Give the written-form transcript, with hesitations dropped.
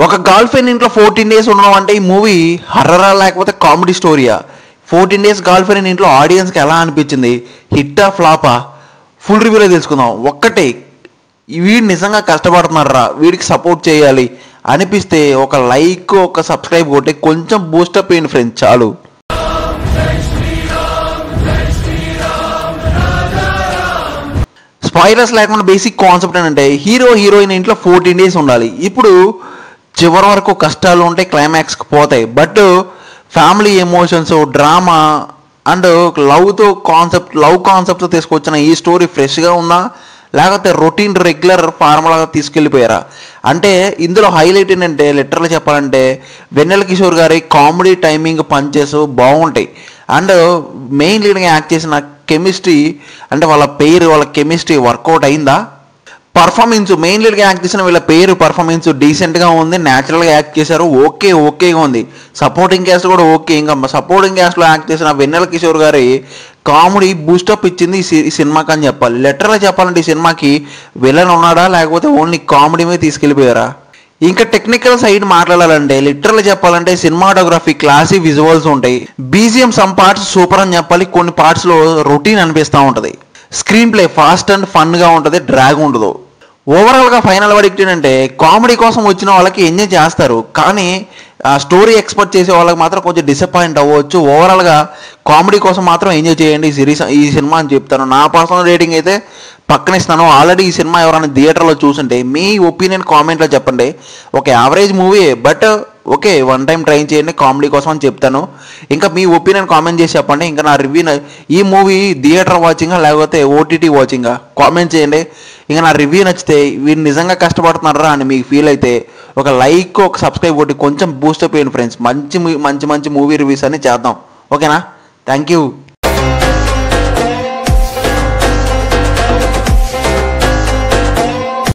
ఒక girl friend ఇంట్లో 14 days ఉండడం అంటే ఈ మూవీ హర్రరా లేకపోతే కామెడీ స్టోరీయా? 14 డేస్ గర్ల్ ఫ్రెండ్ ఇంట్లో ఆడియన్స్కి ఎలా అనిపించింది? హిట్టా ఫ్లాపా? ఫుల్ రివ్యూలో తెలుసుకుందాం. ఒక్కటే, వీడు నిజంగా కష్టపడుతున్నారా, వీడికి సపోర్ట్ చేయాలి అనిపిస్తే ఒక లైక్ ఒక సబ్స్క్రైబ్ కొట్టి కొంచెం బూస్టప్ అయ్యింది ఫ్రెండ్స్, చాలు. స్పాయిలర్స్ లేకుండా బేసిక్ కాన్సెప్ట్ ఏంటంటే హీరో హీరోయిన్ ఇంట్లో 14 డేస్ ఉండాలి. ఇప్పుడు చివరి వరకు కష్టాలు ఉంటాయి, క్లైమాక్స్కి పోతాయి. But family emotions, drama and love కాన్సెప్ట్తో తీసుకొచ్చిన ఈ స్టోరీ ఫ్రెష్గా ఉందా లేకపోతే రొటీన్ రెగ్యులర్ ఫార్ములాగా తీసుకెళ్ళిపోయారా? అంటే ఇందులో హైలైట్ ఏంటంటే లిటరల్గా చెప్పాలంటే వెన్నెల కిషోర్ గారి కామెడీ టైమింగ్ పంచెస్ బాగుంటాయి. అండ్ మెయిన్ లీడ్గా యాక్ట్ చేసిన కెమిస్ట్రీ అంటే వాళ్ళ కెమిస్ట్రీ వర్కౌట్ అయిందా? పర్ఫార్మెన్స్ మెయిన్ లీడ్గా యాక్ట్ చేసిన వీళ్ళ పర్ఫార్మెన్స్ డీసెంట్గా ఉంది, న్యాచురల్గా యాక్ట్ చేశారు, ఓకేగా ఉంది. సపోర్టింగ్ క్యాస్ట్ కూడా ఓకే. ఇంకా సపోర్టింగ్ క్యాస్ట్లో యాక్ట్ చేసిన వెన్నెల కిషోర్ గారి కామెడీ బూస్టప్ ఇచ్చింది ఈ సినిమాకి అని చెప్పాలి. లిటరల్గా చెప్పాలంటే ఈ సినిమాకి విలన్ ఉన్నాడా లేకపోతే ఓన్లీ కామెడీ మీద తీసుకెళ్ళిపోయారా? ఇంకా టెక్నికల్ సైడ్ మాట్లాడాలంటే లిటరల్గా చెప్పాలంటే సినిమాటోగ్రఫీ క్లాసీ విజువల్స్ ఉంటాయి. బీజిఎం సమ్ పార్ట్స్ సూపర్ అని చెప్పాలి, కొన్ని పార్ట్స్లో రొటీన్ అనిపిస్తూ ఉంటుంది. స్క్రీన్ ప్లే ఫాస్ట్ అండ్ ఫన్గా ఉంటుంది, డ్రాగ్ ఉండదు. ఓవరాల్గా ఫైనల్ వర్డిక్ట్ ఏంటంటే కామెడీ కోసం వచ్చిన వాళ్ళకి ఎంజాయ్ చేస్తారు, కానీ ఆ స్టోరీ ఎక్స్పెక్ట్ చేసే వాళ్ళకి మాత్రం కొంచెం డిసప్పాయింట్ అవ్వచ్చు. ఓవరాల్గా కామెడీ కోసం మాత్రం ఎంజాయ్ చేయండి ఈ సినిమా అని చెప్తాను. నా పర్సనల్ రేటింగ్ అయితే పక్కన ఇస్తాను. ఆల్రెడీ ఈ సినిమా ఎవరైనా థియేటర్లో చూసుంటే మీ ఒపీనియన్ కామెంట్లో చెప్పండి. ఒక average movie, but okay, one time try చేయండి కామెడీ కోసం అని చెప్తాను. ఇంకా మీ ఒపీనియన్ కామెంట్ చేసి చెప్పండి. ఇంకా నా రివ్యూ, ఈ మూవీ థియేటర్ వాచింగా లేకపోతే ఓటీటీ వాచింగా కామెంట్ చేయండి. ఇంకా నా రివ్యూ నచ్చితే వీళ్ళు నిజంగా కష్టపడుతున్నారా అని మీకు ఫీల్ అయితే ఒక లైక్ ఒక సబ్స్క్రైబ్ కొట్టి కొంచెం బూస్టప్ చేయండి ఫ్రెండ్స్. మంచి మూవీ రివ్యూస్ అన్ని చేద్దాం, ఓకేనా? Thank you.